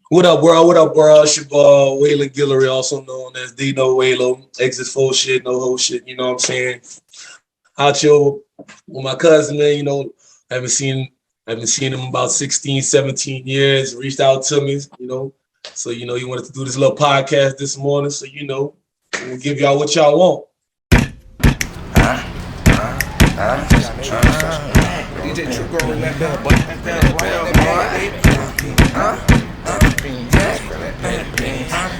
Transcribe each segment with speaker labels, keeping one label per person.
Speaker 1: What up, world? What up, world? It's your boy, Waylon Guillory, also known as Dayno Waylo. Exit full shit, no whole shit. You know what I'm saying? Out yo with my cousin, man. Haven't seen haven't seen him about 16, 17 years. Reached out to me, So he wanted to do this little podcast this morning. So we'll give y'all what y'all want.
Speaker 2: DJ True Girl in that bell,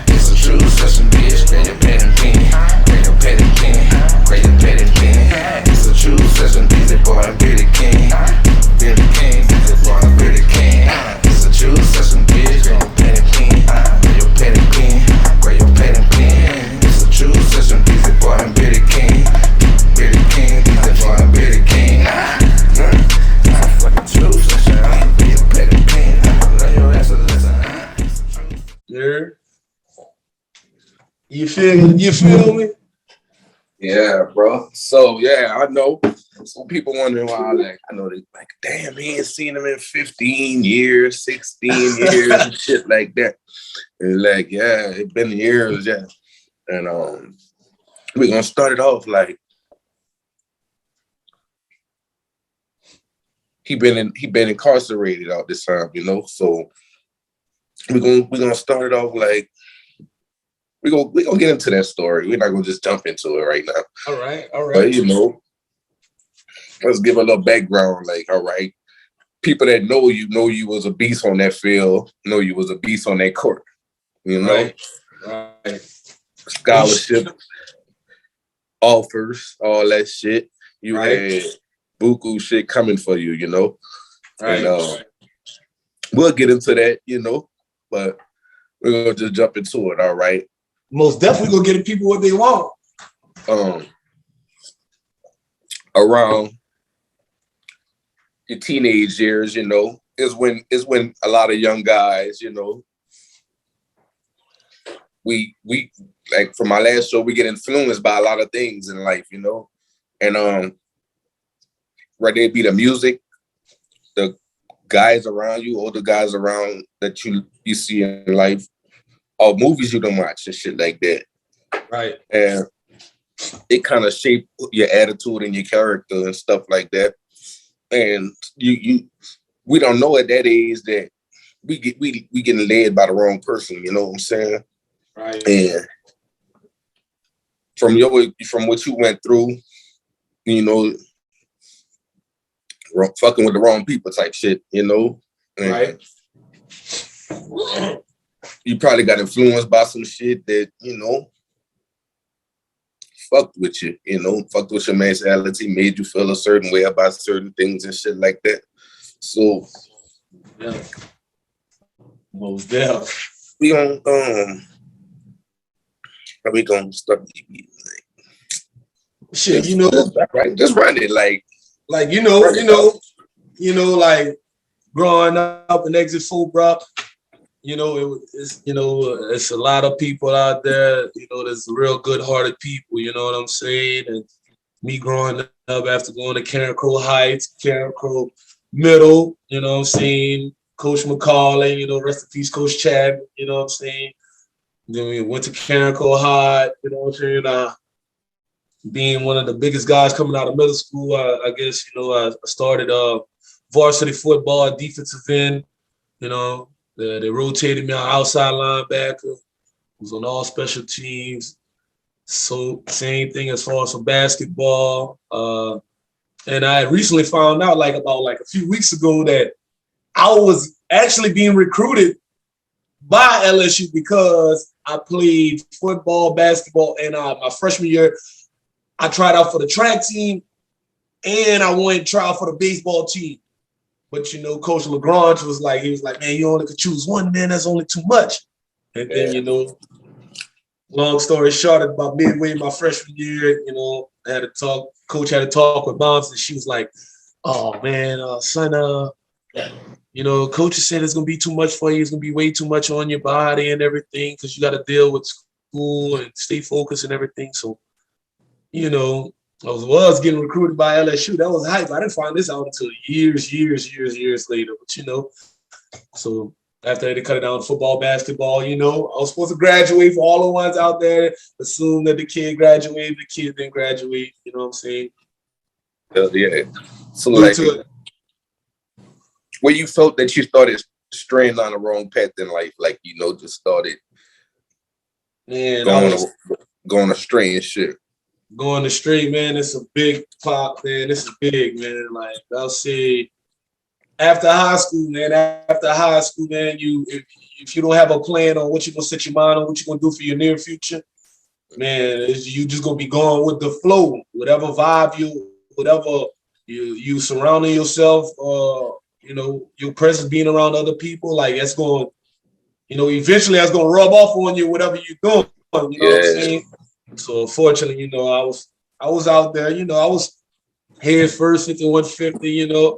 Speaker 2: It's a true session, bitch. Grab your pen and pen. Grab your pen and pen. Grab your pen and pen. It's a true session, DJ boy, I'm Billy King. Billy King, DJ boy, I'm Billy King. It's a true session, bitch. Grab your pen and pen. Grab your pen and pen. Grab your pen and pen. It's a true session, DJ boy, I'm Billy King. Billy King, DJ boy, I'm Billy King.
Speaker 1: Yeah. You feel me?
Speaker 2: Yeah, bro. So yeah, I know. Some people wondering why I know they like, damn, he ain't seen him in 15 years, 16 years, and shit like that. And like, yeah, it's been years, yeah. And we're gonna start it off like he been incarcerated all this time, So we're gonna start it off like we're gonna get into that story. We're not gonna just jump into it right now.
Speaker 1: All right.
Speaker 2: But let's give a little background. Like, all right, people that know you was a beast on that field, know you was a beast on that court.
Speaker 1: Right.
Speaker 2: Scholarship offers, all that shit. You had buku shit coming for you,
Speaker 1: Right.
Speaker 2: And we'll get into that, but we're gonna just jump into it, all right?
Speaker 1: Most definitely gonna get the people what they want.
Speaker 2: Around your teenage years, is when a lot of young guys, we like from my last show, we get influenced by a lot of things in life, and whether it be the music, the guys around you, older guys around that you see in life, or movies you don't watch and shit like that.
Speaker 1: Right.
Speaker 2: And it kind of shape your attitude and your character and stuff like that. And we don't know at that age that we getting led by the wrong person, you know what I'm saying?
Speaker 1: Right.
Speaker 2: And from what you went through, fucking with the wrong people type shit, And
Speaker 1: right.
Speaker 2: You probably got influenced by some shit that, fucked with you, fucked with your mentality, made you feel a certain way about certain things and shit like that. So,
Speaker 1: yeah. Most definitely.
Speaker 2: We gonna start
Speaker 1: shit,
Speaker 2: just run it like
Speaker 1: like growing up in Exit Full, bro. It's a lot of people out there. There's real good-hearted people. You know what I'm saying? And me growing up after going to Karen Crow Heights, Karen Crow Middle. You know what I'm saying? Coach McCauley. Rest in peace, Coach Chad. You know what I'm saying? Then we went to Karen Crow High. You know what I'm saying? Being one of the biggest guys coming out of middle school, I guess I started varsity football, defensive end. They rotated me out outside linebacker. Was on all special teams. So same thing as far as for basketball. And I recently found out about a few weeks ago that I was actually being recruited by LSU because I played football, basketball, and my freshman year, I tried out for the track team and I went and tried out for the baseball team. But Coach LaGrange was like, man, you only could choose one, man. That's only too much. And then, long story short, about midway my freshman year, I had to talk. Coach had to talk with moms, and she was like, "Oh man, son, coach said it's gonna be too much for you. It's gonna be way too much on your body and everything because you got to deal with school and stay focused and everything." So, I was getting recruited by LSU. That was hype. I didn't find this out until years later. But so After they cut it down to football, basketball, I was supposed to graduate for all the ones out there. Assume that the kid graduated, the kid didn't graduate. You know what I'm saying?
Speaker 2: Hell yeah. So
Speaker 1: Due
Speaker 2: like,
Speaker 1: to
Speaker 2: where you felt that you started straying on the wrong path in life, like just started
Speaker 1: man, I
Speaker 2: going
Speaker 1: was
Speaker 2: going astray and shit.
Speaker 1: going the straight, man. It's a big pop, man. This is big, man. Like I'll say, after high school, man. After high school, man, if you don't have a plan on what you're gonna set your mind on, what you're gonna do for your near future, man, you just gonna be going with the flow, whatever vibe whatever you surrounding yourself, your presence being around other people, like that's going, eventually that's gonna rub off on you, whatever you're doing. You know what I'm
Speaker 2: Yeah,
Speaker 1: saying? So unfortunately, I was out there, I was head first into 150,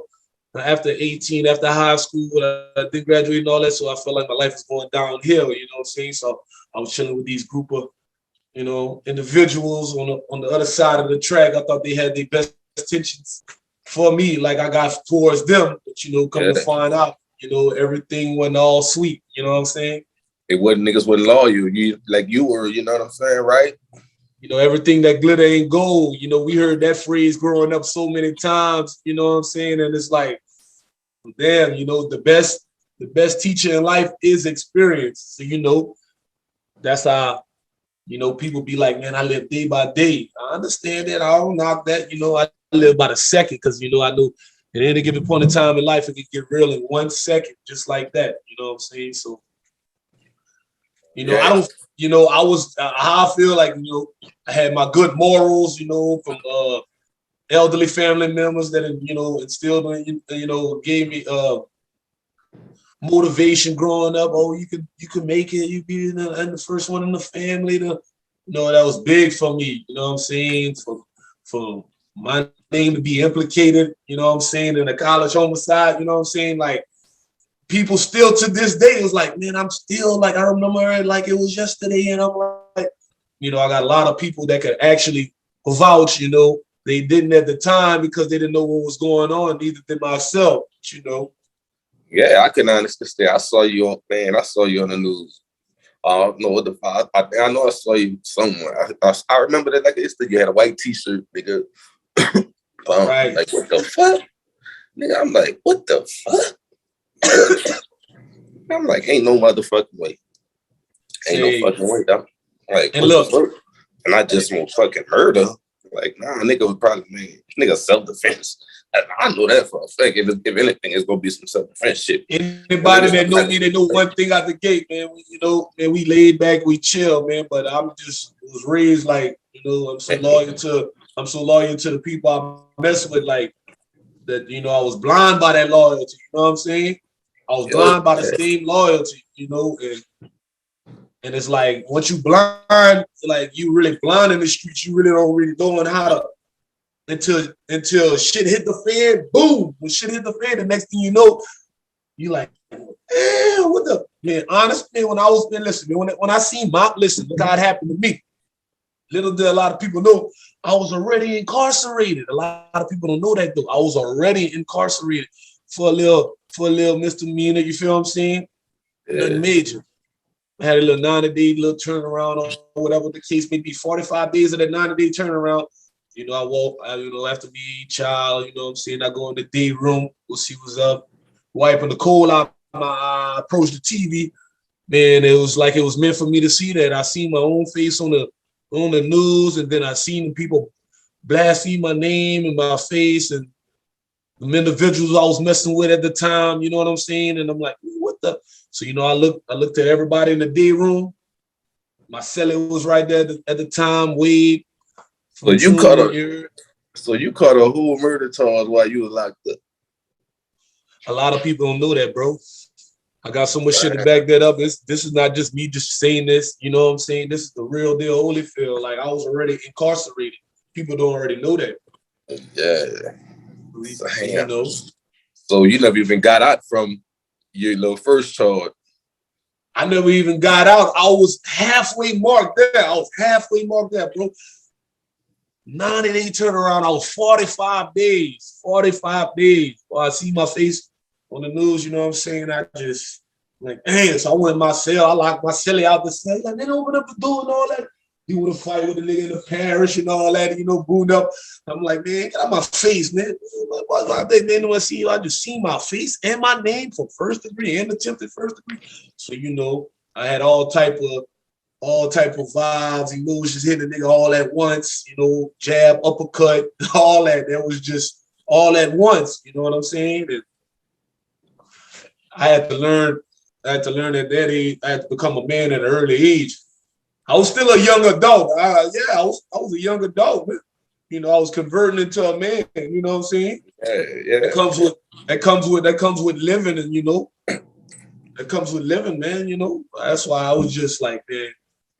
Speaker 1: after 18, after high school, I did graduate and all that, so I felt like my life was going downhill, you know what I'm saying? So I was chilling with these group of, individuals on the other side of the track. I thought they had their best intentions for me, like I got towards them, but come to
Speaker 2: yeah.
Speaker 1: find out, everything wasn't all sweet, you know what I'm saying?
Speaker 2: It wasn't niggas wouldn't law you. You like you were, you know what I'm saying, right?
Speaker 1: Everything that glitter ain't gold. We heard that phrase growing up so many times, you know what I'm saying? And it's like, damn, the best teacher in life is experience. So, that's how, people be like, man, I live day by day. I understand that. I don't knock that. I live by the second because, I know at any given point in time in life, it can get real in 1 second, just like that. You know what I'm saying? So, I
Speaker 2: Yeah,
Speaker 1: don't, I was, how I feel like, I had my good morals, from elderly family members that, instilled, gave me motivation growing up. Oh, you could make it. You be the first one in the family to, that was big for me. You know what I'm saying? For my name to be implicated, you know what I'm saying, in a college homicide, you know what I'm saying? Like people still to this day was like, man, I'm still like, I remember it like it was yesterday. And I'm like, I got a lot of people that could actually vouch, they didn't at the time because they didn't know what was going on, neither did myself,
Speaker 2: yeah. I can understand. I saw you on man. I saw you on the news. I don't know what the I know I saw you somewhere. I remember that like it's you had a white T-shirt, nigga.
Speaker 1: Right.
Speaker 2: Like what the fuck, nigga? I'm like, what the fuck? I'm like, ain't no motherfucking way. Ain't no
Speaker 1: Say,
Speaker 2: fucking way. I'm like,
Speaker 1: and
Speaker 2: what the
Speaker 1: look,
Speaker 2: fuck? And I just want fucking murder. Like, nah, nigga was probably nigga self-defense. I know that for a fact. If anything, it's gonna be some self-defense shit.
Speaker 1: anybody that know me, they know one thing out the gate, man. Man, we laid back, we chill, man. But I'm just was raised like, I'm so loyal to the people I mess with, like that, I was blind by that loyalty, you know what I'm saying? I was blind by the same loyalty, and it's like once you blind, like you really blind in the streets, you really don't really know how to until shit hit the fan, boom. When shit hit the fan, the next thing you know, you like, man, what the man, honestly, when I was listen, when I seen Mop, listen, look how it happened to me. Little did a lot of people know I was already incarcerated. A lot of people don't know that though. I was already incarcerated for a little misdemeanor. You feel what I'm saying? Nothing major. I had a little 90-day little turnaround or whatever the case may be. 45 days of that 90-day turnaround. I walk, after me child, you know what I'm saying? I go in the day room, we'll see what's up. Wiping the cold out my eye, approach the TV. Man, it was like it was meant for me to see that. I seen my own face on the news, and then I seen people blaspheme my name and my face and the individuals I was messing with at the time, you know what I'm saying? And I'm like, what the? So, I looked at everybody in the day room. My celly was right there at the time, Wade.
Speaker 2: So you caught a whole murder charge while you was locked up.
Speaker 1: A lot of people don't know that, bro. I got so much shit to back that up. This is not just me just saying this. You know what I'm saying? This is the real deal, Holyfield. Like I was already incarcerated. People don't already know that.
Speaker 2: Yeah.
Speaker 1: Damn.
Speaker 2: So you never even got out from your little first charge.
Speaker 1: I never even got out. I was halfway marked there. Bro. 90-day turnaround. I was 45 days. 45 days. Well, I see my face on the news, you know what I'm saying? I just Like, damn, so I went in my cell. I locked my celly out the cell. Like, then open up the door and all that. He would have fight with the nigga in the parish and all that, booed up. I'm like, man, get out my face, man. Why they didn't want to see you? I just see my face and my name for first degree and attempted first degree. So, I had all type of vibes, emotions, hitting the nigga all at once, jab, uppercut, all that. That was just all at once. You know what I'm saying? And I had to learn at that age. I had to become a man at an early age. I was still a young adult. I was a young adult, man. I was converting into a man. You know what I'm saying?
Speaker 3: Yeah.
Speaker 1: That comes with living, and that comes with living, man. That's why I was just like, man,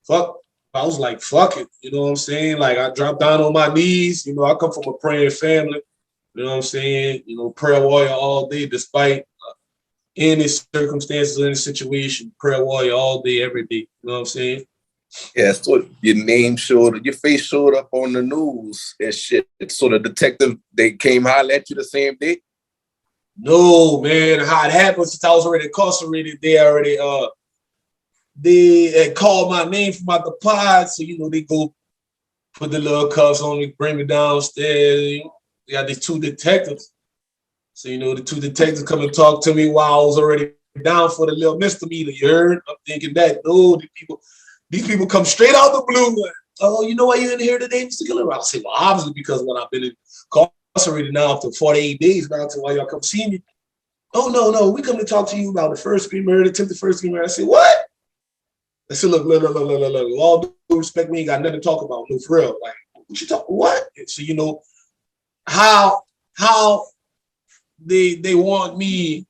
Speaker 1: fuck. I was like, fuck it. You know what I'm saying? Like, I dropped down on my knees. I come from a praying family. You know what I'm saying? Prayer warrior all day, despite any circumstances, any situation. Prayer warrior all day, every day. You know what I'm saying?
Speaker 3: Yeah, so your face showed up on the news and shit. So the detective, they came holler at you the same day?
Speaker 1: No, man. How it happened, since I was already incarcerated, they had called my name from out the pod. So, they go put the little cuffs on me, bring me downstairs. They got these two detectives. So, the two detectives come and talk to me while I was already down for the little misdemeanor. You heard? I'm thinking that, no, these people come straight out the blue. Like, oh, you know why you're in here today, Mr. Giller? I'll say, well, obviously because when I've been incarcerated now for 48 days now, to why y'all come see me. Oh, no, we come to talk to you about the first degree murder, attempted first degree murder. I said, what? I said, look. With all due respect, we ain't got nothing to talk about. No, for real. Like, what you talk? What? So, how they want me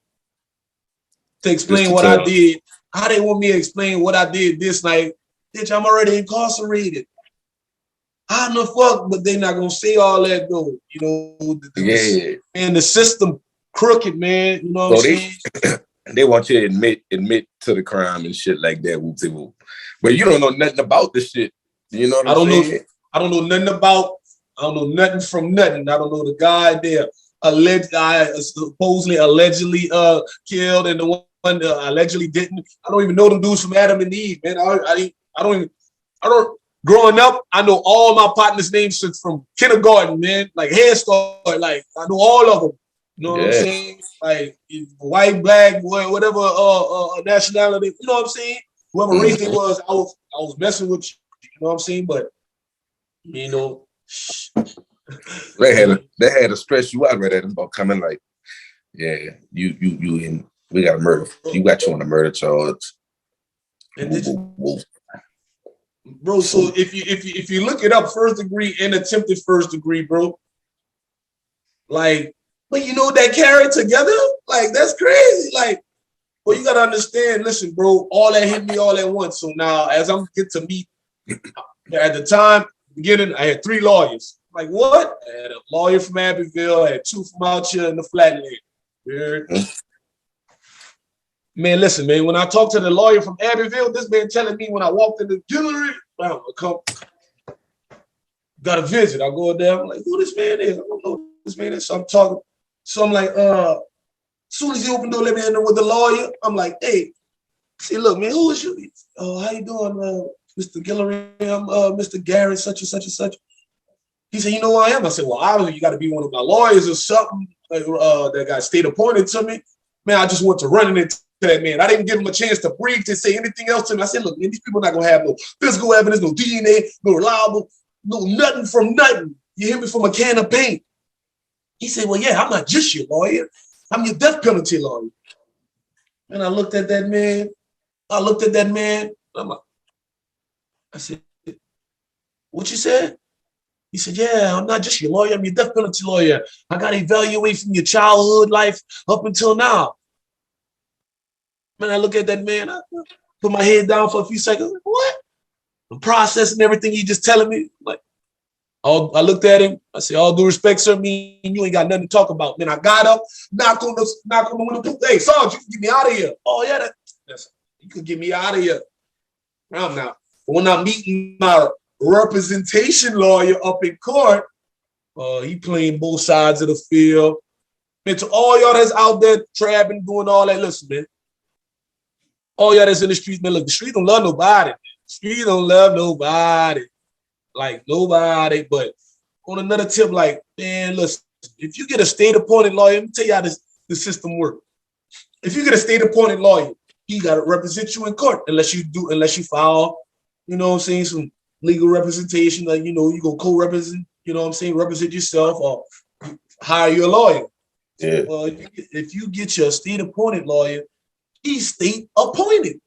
Speaker 1: to explain what I did. How they want me to explain what I did this night. Bitch, I'm already incarcerated. How in the fuck? But they not gonna say all that though. The system crooked, man. You know what I'm saying?
Speaker 3: They want you to admit to the crime and shit like that. Whoop-de-whoop. But you don't know nothing about this shit. You know what I'm saying?
Speaker 1: I don't know nothing about. I don't know nothing from nothing. I don't know the guy there. Supposedly allegedly killed, and the one allegedly didn't. I don't even know them dudes from Adam and Eve, man. I don't. Growing up, I know all my partners' names since from kindergarten, man. Like Head Start, like I know all of them. You know what I'm saying? Like white, black, whatever nationality. You know what I'm saying? Whoever race they was, I was messing with you. You know what I'm saying? But
Speaker 3: they had to stress you out right at them about coming like, yeah, you in. We got a murder. You got you on a murder charge.
Speaker 1: And bro, so if you look it up, first degree and attempted first degree, bro, like, but that carry together, like that's crazy. Like, well, you gotta understand. Listen, bro, all that hit me all at once. So now, as I'm get to meet, at the time beginning, I had 3 lawyers. Like what? I had a lawyer from Abbeville. I had 2 from out here in the Flatland. Man, listen, man. When I talked to the lawyer from Abbeville, this man telling me when I walked in the gallery, got a visit. I go there. I'm like, who this man is? I don't know who this man is. So I'm talking. So I'm like, as soon as he opened the door, let me in there with the lawyer. I'm like, hey, see, look, man, who is you? How you doing, Mr. Guillory? I'm Mr. Garrett, such and such and such. He said, you know who I am? I said, well, obviously you got to be one of my lawyers or something that got state appointed to me. Man, I just want to run into that man. I didn't give him a chance to breathe, to say anything else to me. I said, look, man, these people are not going to have no physical evidence, no DNA, no reliable, no nothing from nothing. You hear me, from a can of paint. He said, well, yeah, I'm not just your lawyer. I'm your death penalty lawyer. And I looked at that man. I said, what you said? He said, yeah, I'm not just your lawyer. I'm your death penalty lawyer. I got to evaluate from your childhood life up until now. Man, I look at that man. I put my head down for a few seconds. Like, what? I'm processing everything he just telling me. Like, I looked at him. I said, all due respect, sir, me and you ain't got nothing to talk about. Then I got up, knocked on the window. Hey, Sarge, you can get me out of here. Oh, yeah, you could get me out of here. I'm not. When I'm meeting my representation lawyer up in court, he playing both sides of the field. Man, to all y'all that's out there trapping, doing all that, listen, man. Oh yeah, that's in the streets, man. Look, the streets don't love nobody. The streets don't love nobody. Like nobody. But on another tip, like, man, listen, if you get a state appointed lawyer, let me tell you how the system works. If you get a state appointed lawyer, he got to represent you in court unless you file, you know what I'm saying, some legal representation, like, you know, you go co-represent, you know what I'm saying, represent yourself or hire your lawyer.
Speaker 3: Yeah.
Speaker 1: Well, if you get your state appointed lawyer, he's state appointed.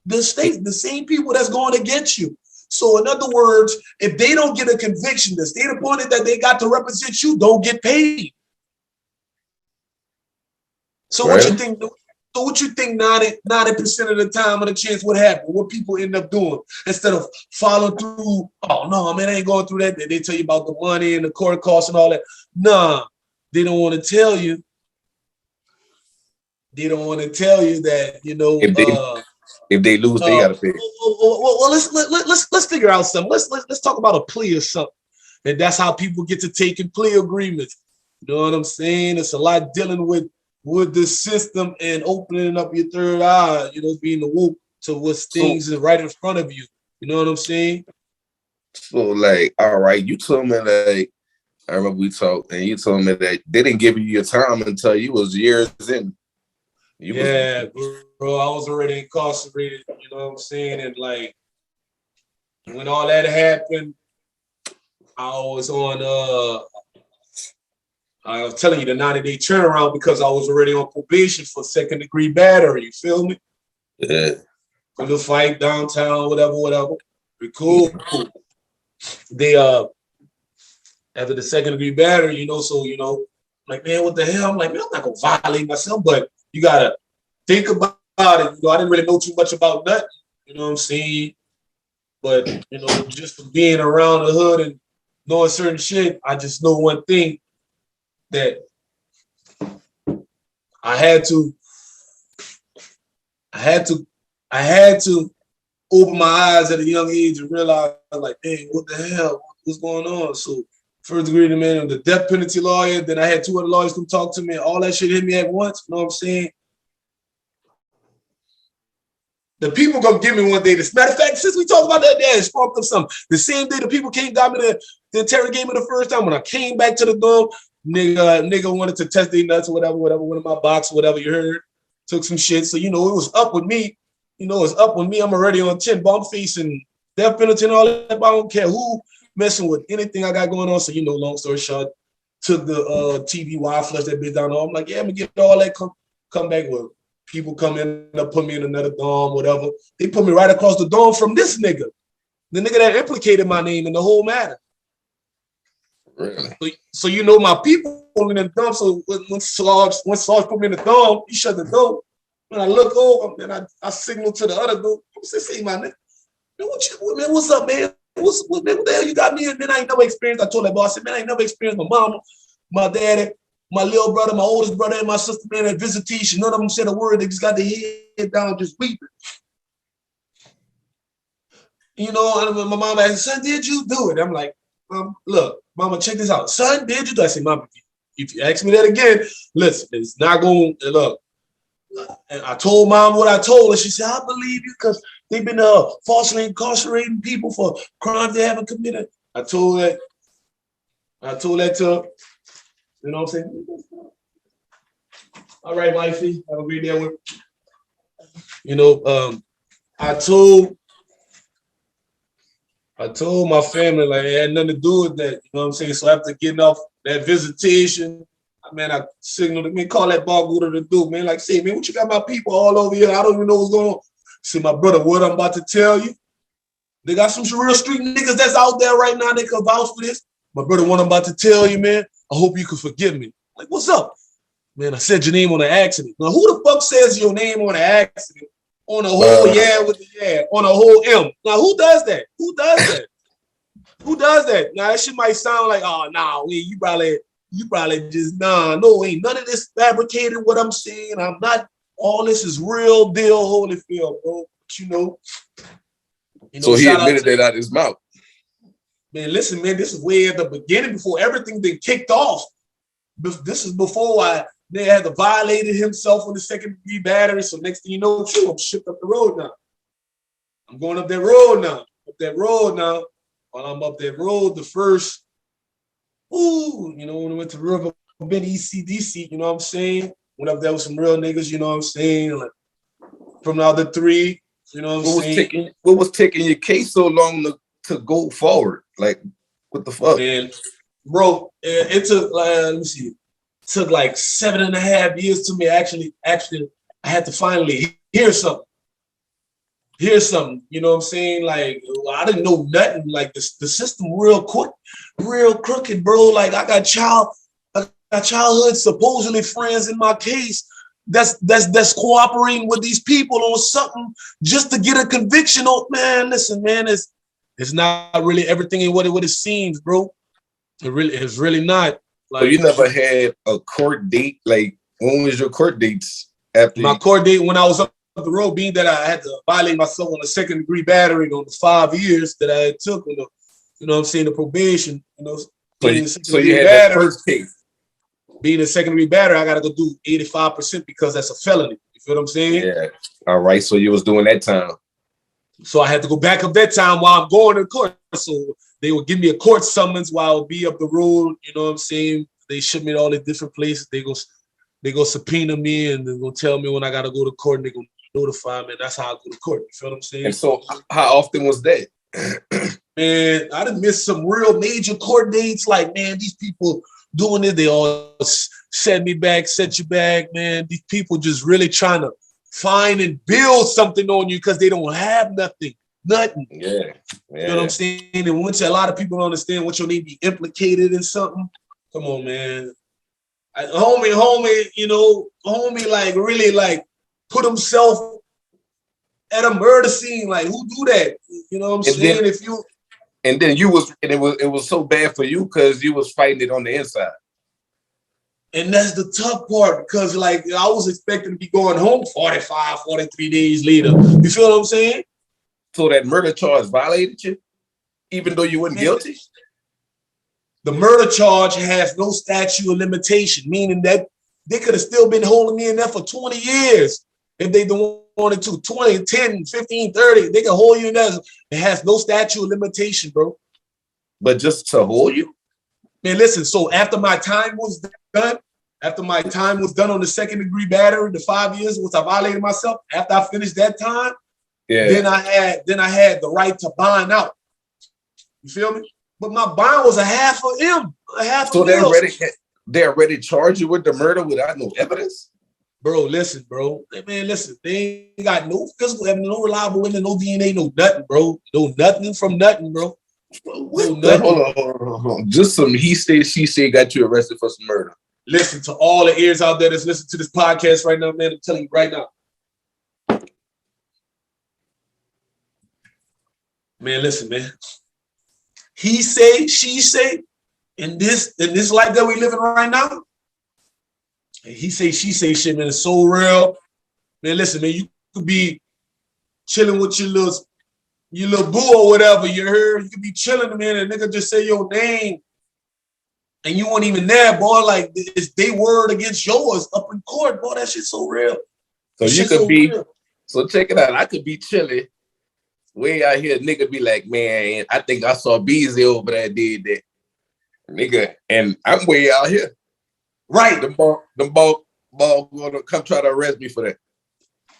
Speaker 1: The state, the same people that's going against you. So in other words, if they don't get a conviction, the state appointed that they got to represent you don't get paid. So
Speaker 3: Right.
Speaker 1: what you think? So what you think 90% of the time of the chance what happened? What people end up doing instead of following through? Oh no, man, I ain't going through that. They tell you about the money and the court costs and all that. Nah, they don't want to tell you. They don't want to tell you that, you know.
Speaker 3: If they lose, they gotta pay.
Speaker 1: Well, let's figure out something. Let's talk about a plea or something, and that's how people get to taking plea agreements. You know what I'm saying? It's a lot dealing with the system and opening up your third eye. You know, being awoke to what things is right in front of you. You know what I'm saying?
Speaker 3: So, like, all right, you told me, like, I remember we talked, and you told me that they didn't give you your time until you was years in.
Speaker 1: Bro, I was already incarcerated. You know what I'm saying? And like, when all that happened, I was telling you the 90-day turnaround because I was already on probation for second-degree battery. You feel me?
Speaker 3: Yeah.
Speaker 1: For the fight downtown, whatever. Pretty cool. They after the second-degree battery, you know, so you know, like, man, what the hell? I'm like, man, I'm not gonna violate myself, but you gotta think about it. You know, I didn't really know too much about nothing. You know what I'm saying? But you know, just for being around the hood and knowing certain shit, I just know one thing, that I had to open my eyes at a young age and realize, like, dang, what the hell? What's going on? So first degree, man, the death penalty lawyer. Then I had 2 other lawyers come talk to me. All that shit hit me at once. You know what I'm saying? The people gonna give me one day. This matter of fact, since we talked about that, it sparked up something. The same day the people came, got me the interrogate me the first time. When I came back to the dorm, nigga wanted to test their nuts or whatever, one of my box, whatever you heard. Took some shit. So, you know, it was up with me. You know, it's up with me. I'm already on 10, but I'm facing death penalty and all that. But I don't care who messing with anything I got going on. So, you know, long story short, took the TV wire, flushed that bitch down. I'm like, yeah, I'm gonna get all that, come back with. People come in, put me in another dorm, whatever. They put me right across the dorm from this nigga. The nigga that implicated my name in the whole matter.
Speaker 3: Really?
Speaker 1: So you know my people in the dorm. So when Sarge put me in the dorm, he shut the door. When I look over, and I signal to the other dude, I'm saying, my nigga, man, what's up, man? What the hell you got me in? Man, I ain't never experienced. I told that boy, I said, man, I ain't never experienced my mama, my daddy, my little brother, my oldest brother, and my sister, man, at visitation. None of them said a word. They just got their head down, just weeping. You know, and my mom asked, son, did you do it? I'm like, look, mama, check this out. Son, did you do it? I said, mama, if you ask me that again, listen, it's not going to look. And I told mom what I told her. She said, I believe you because they've been falsely incarcerating people for crimes they haven't committed. I told that to her. You know what I'm saying? All right, wifey, have a great day. You know, I told my family, like, it had nothing to do with that. You know what I'm saying? So after getting off that visitation, man, I signaled him, man, call that bar go to the dude, man. Like, say, man, what you got my people all over here? I don't even know what's going on. See, my brother, what I'm about to tell you, they got some real street niggas that's out there right now. They can vouch for this. My brother, what I'm about to tell you, man, I hope you can forgive me. Like, what's up? Man, I said your name on an accident. Now, who the fuck says your name on an accident? On a whole with the on a whole M. Now, who does that? Who does that? Who does that? Now, that shit might sound like, oh, nah, you probably just, no, ain't none of this fabricated what I'm saying. I'm not, all this is real deal, Holyfield, bro. But you know,
Speaker 3: so he admitted that out of his mouth.
Speaker 1: Man, listen, man, this is way at the beginning before everything been kicked off. This is before They had to violated himself on the second degree battery. So next thing you know, I'm shipped up the road now. I'm going up that road now. While I'm up that road, the first, when I went to River Bend ECDC, you know what I'm saying? Went up there with some real niggas, you know what I'm saying? Like, from the other three, you know what I'm saying?
Speaker 3: What was taking your case so long to go forward? Like, what the fuck?
Speaker 1: Man, bro, it took, let me see. It took like 7.5 years to me. Actually, I had to finally hear something. You know what I'm saying? Like, I didn't know nothing. Like, the system real crooked, bro. Like, I got childhood supposedly friends in my case that's cooperating with these people on something just to get a conviction. Oh man, listen, man, it's not really everything in what it seems, bro. It's really not. Like,
Speaker 3: so you never had a court date? Like, when was your court dates after
Speaker 1: my court date? When I was up the road, being that I had to violate myself on a second degree battery on the 5 years that I took on the, you know what I'm saying, the probation, you know.
Speaker 3: So you had that first case.
Speaker 1: Being a second degree battery, I got to go do 85% because that's a felony. You feel what I'm saying?
Speaker 3: Yeah. All right. So you was doing that time.
Speaker 1: So I had to go back up that time while I'm going to court. So they would give me a court summons while I'll be up the road. You know what I'm saying? They ship me to all the different places. They go subpoena me and they're going to tell me when I got to go to court and they're going to notify me. That's how I go to court. You feel what I'm saying?
Speaker 3: And so how often was that?
Speaker 1: Man, I done missed some real major court dates. Like, man, these people doing it, they all set you back, man. These people just really trying to find and build something on you because they don't have nothing.
Speaker 3: Yeah.
Speaker 1: You know what I'm saying? And once a lot of people don't understand what your name be implicated in something, come on, man. Homie, like really like put himself at a murder scene. Like, who do that? You know what I'm saying?
Speaker 3: It was so bad for you because you was fighting it on the inside.
Speaker 1: And that's the tough part because, like, I was expecting to be going home 45, 43 days later. You feel what I'm saying?
Speaker 3: So that murder charge violated you, even though you weren't guilty?
Speaker 1: The murder charge has no statute of limitation, meaning that they could have still been holding me in there for 20 years if they wanted to. 20, 10, 15, 30, they can hold you in there. It has no statute of limitation, bro.
Speaker 3: But just to hold you?
Speaker 1: Man, listen, so after my time was done on the second degree battery, the 5 years which I violated myself, after I finished that time, then I had the right to bond out. You feel me? But my bond was a half of M.
Speaker 3: So they already charged you with the murder without no evidence?
Speaker 1: Bro, listen, bro. Man, listen, they ain't got no physical evidence, no reliable witness, no DNA, no nothing, bro. No nothing from nothing, bro.
Speaker 3: Hold on. Just some he said, she said got you arrested for some murder.
Speaker 1: Listen to all the ears out there that's listening to this podcast right now, man. I'm telling you right now. Man, listen, man. He say, she say, in this life that we living right now. And he say, she say shit, man. It's so real. Man, listen, man. You could be chilling with your little boo or whatever. You heard? You could be chilling, man. And nigga just say your name, and you weren't even there, boy. Like, it's their word against yours up in court, boy. That shit's so real.
Speaker 3: So you could be. Real. So check it out. I could be chilling. Way out here, nigga be like, man, I think I saw Beezy over there did that. Nigga, and I'm way out here.
Speaker 1: Right.
Speaker 3: The ball gonna come try to arrest me for that.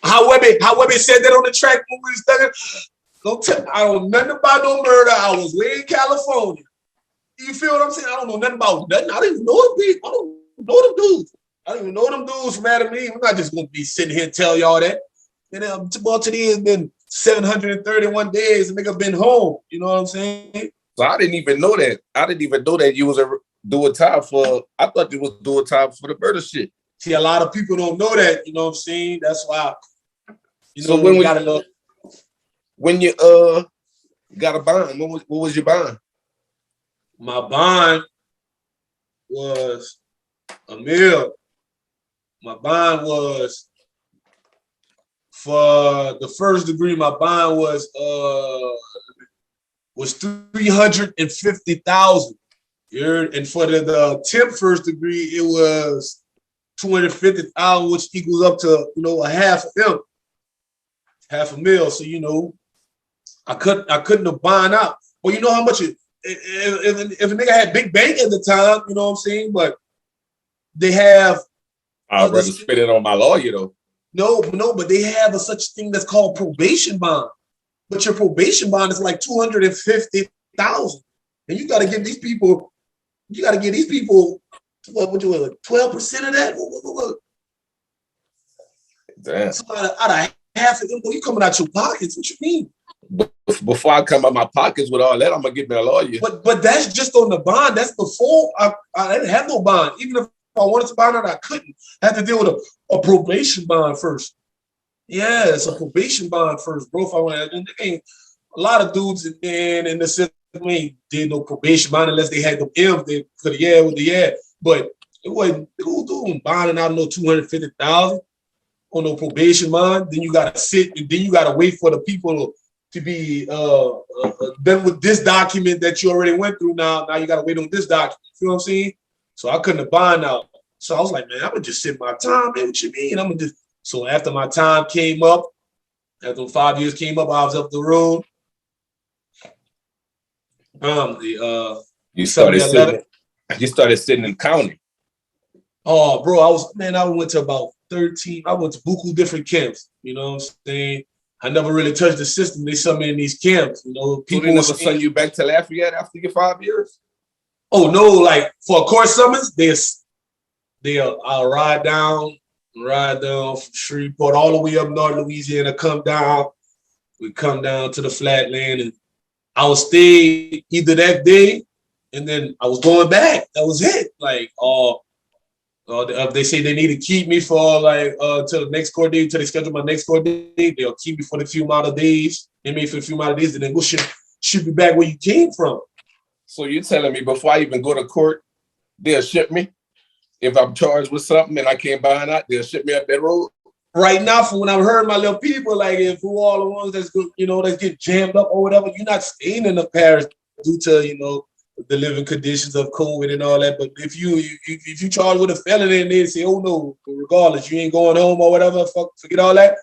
Speaker 1: How Webby said that on the track when we was stuck. I don't know nothing about no murder. I was way in California. You feel what I'm saying? I don't know nothing about nothing. I didn't even know them. I don't know them dudes. I don't even know them dudes from Adam and Eve. I'm not just gonna be sitting here and tell y'all that. And today has been 731 days and nigga been home. You know what I'm saying?
Speaker 3: So I didn't even know that. I didn't even know that you was doing time for. I thought you was doing time for the murder shit.
Speaker 1: See, a lot of people don't know that. You know what I'm saying? That's why.
Speaker 3: So when you got a bond, what was your bond?
Speaker 1: My bond was $1 million. My bond was for the first degree. My bond was $350,000. And for the 10th first degree, it was $250,000, which equals up to, a half a mil. So, I couldn't have bond out. Well, you know how much if a nigga had big bank at the time, you know what I'm saying? But they have
Speaker 3: I'd rather spend it on my lawyer though.
Speaker 1: No, but they have a such thing that's called probation bond. But your probation bond is like $250,000. And you gotta give these people, what would you 12% of that? What?
Speaker 3: Damn.
Speaker 1: So out of half of them, you coming out your pockets. What you mean?
Speaker 3: Before I come out my pockets with all that, I'm gonna get me a lawyer.
Speaker 1: But that's just on the bond. That's before I didn't have no bond. Even if I wanted to bond out, I couldn't. I had to deal with a probation bond first. Yeah, it's a probation bond first, bro. If I want to, a lot of dudes in the system ain't did no probation bond unless they had the M's. They could with the but it wasn't who doing bonding out no $250,000 on no probation bond. Then you gotta sit and then you gotta wait for the people to be done with this document that you already went through. Now you gotta wait on this document. You know what I'm saying? So I couldn't have bond out. So I was like, man, I'm gonna just sit my time, man. What you mean? So after my time came up, after 5 years came up, I was up the road.
Speaker 3: You started sitting in county.
Speaker 1: Oh, bro, I went to about 13. I went to buku different camps. You know what I'm saying? I never really touched the system. They sent me in these camps. People
Speaker 3: so they never send you back to Lafayette after your 5 years?
Speaker 1: Oh no, like for a court summons, I'll ride down from Shreveport all the way up North Louisiana, come down. We come down to the flatland and I would stay either that day and then I was going back. That was it. Like, if they say they need to keep me for till the next court date, till they schedule my next court date, they'll keep me for the few amount of days. They may for a few amount of days, and then we'll ship you back where you came from.
Speaker 3: So you're telling me before I even go to court, they'll ship me? If I'm charged with something and I can't buy it out, they'll ship me up that road?
Speaker 1: Right now, from when I've heard my little people, like if who all the ones that's good, that get jammed up or whatever, you're not staying in the parish due to, the living conditions of COVID and all that. But if you charged with a felony and they say, oh no, regardless, you ain't going home or whatever, forget all that.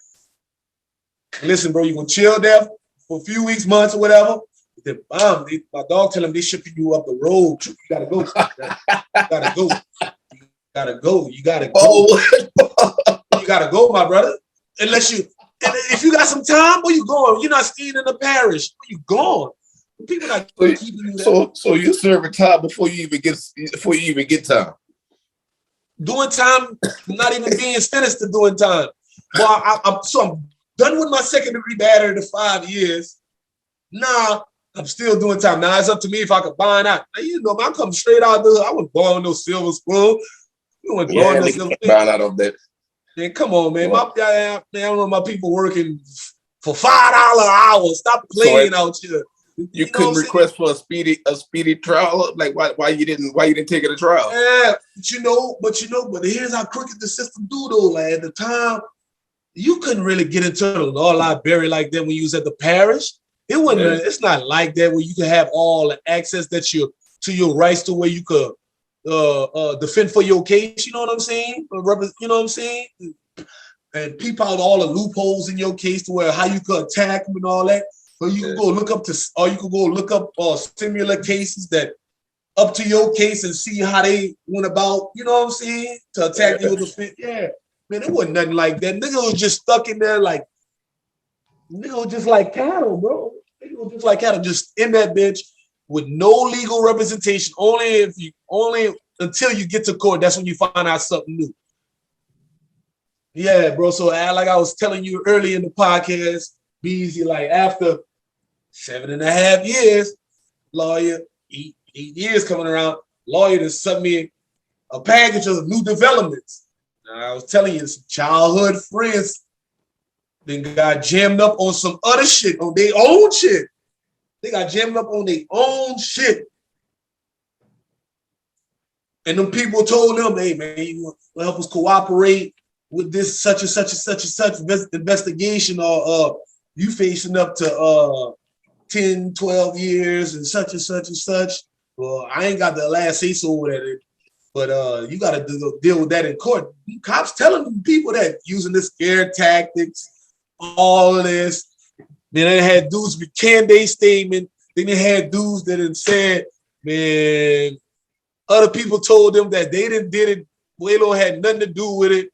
Speaker 1: Listen, bro, you gonna chill there for a few weeks, months or whatever. Then my dog tell him they shipping you up the road. You gotta go. You gotta go. Oh. You gotta go, my brother. If you got some time, where you going? You're not staying in the parish. Where you going? People not keeping you there.
Speaker 3: So you serving time before you even get time.
Speaker 1: Doing time, not even being sentenced to doing time. Well, I'm done with my second degree battery to 5 years. Nah, I'm still doing time. Now it's up to me if I could bind out. Now, I'm coming straight out there. I wasn't born no silver spoon. You wasn't born no silver spoon.
Speaker 3: Bind out of that.
Speaker 1: Man, come on, man. I don't know my people working for $5 an hour. Stop playing out here.
Speaker 3: You couldn't request for a speedy trial. Like why you didn't take it to trial?
Speaker 1: Yeah, but here's how crooked the system do though. Like at the time, you couldn't really get into the law library like that when you was at the parish. It wasn't. Yeah. It's not like that where you can have all the access to your rights to where you could defend for your case. You know what I'm saying? You know what I'm saying? And peep out all the loopholes in your case to where how you could attack them and all that. Or you could go look up similar cases that up to your case and see how they went about, you know what I'm saying, to attack you with defense. Yeah, man, it wasn't nothing like that. Nigga was just stuck in there like cattle, bro. Nigga was just like cattle, just in that bitch with no legal representation. Only until you get to court, that's when you find out something new. Yeah, bro. So like I was telling you earlier in the podcast, Beezy, like after 7.5 years, lawyer, 8 years coming around, lawyer just sent me a package of new developments. Now, I was telling you, some childhood friends then got jammed up on some other shit, on their own shit. They got jammed up on their own shit. And them people told them, hey, man, you will help us cooperate with this such and such and such and such investigation, or you facing up to 10, 12 years and such and such and such. Well, I ain't got the last say so over that. But you got to deal with that in court. Cops telling people that using the scare tactics, all of this. Then they had dudes with can-day statement. Then they had dudes that had said, man, other people told them that they didn't did it. Waylon had nothing to do with it.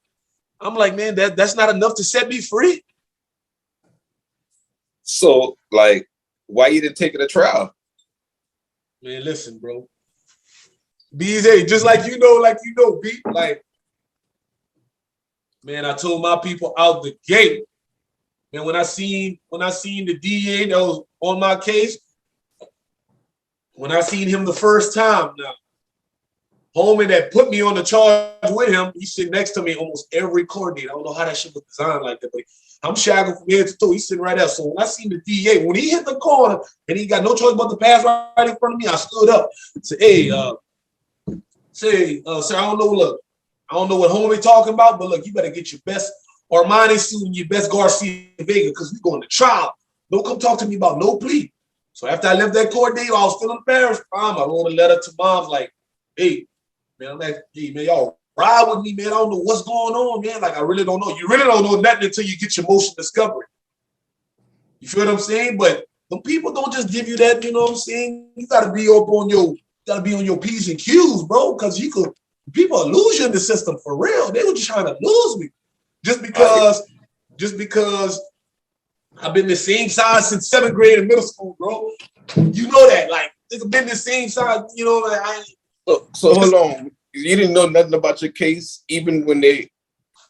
Speaker 1: I'm like, man, that's not enough to set me free.
Speaker 3: So, like, why you didn't take it to trial?
Speaker 1: Man, listen, bro. BZ, just like you know, B, like, man, I told my people out the gate. And when I seen the DA that was on my case, when I seen him the first time now, homie that put me on the charge with him, he sit next to me almost every court date. I don't know how that shit was designed like that, but I'm shackled from head to toe. He's sitting right there. So when I seen the DA, when he hit the corner and he got no choice but to pass right in front of me, I stood up and said, hey, sir, I don't know, look, I don't know what homie talking about, but look, you better get your best Armani suit and your best Garcia Vega because we going to trial. Don't come talk to me about no plea. So after I left that court date, I was still embarrassed. I wrote a letter to moms like, hey, man, I'm like, hey, man, y'all ride with me, man. I don't know what's going on, man. Like, I really don't know. You really don't know nothing until you get your motion discovery. You feel what I'm saying? But the people don't just give you that, you know what I'm saying? You gotta be up on your P's and Q's, bro, because people are losing the system for real. They were just trying to lose me. Just because I've been the same size since 7th grade in middle school, bro. You know that. Like, it's been the same size, you know, like
Speaker 3: So hold on. You didn't know nothing about your case, even when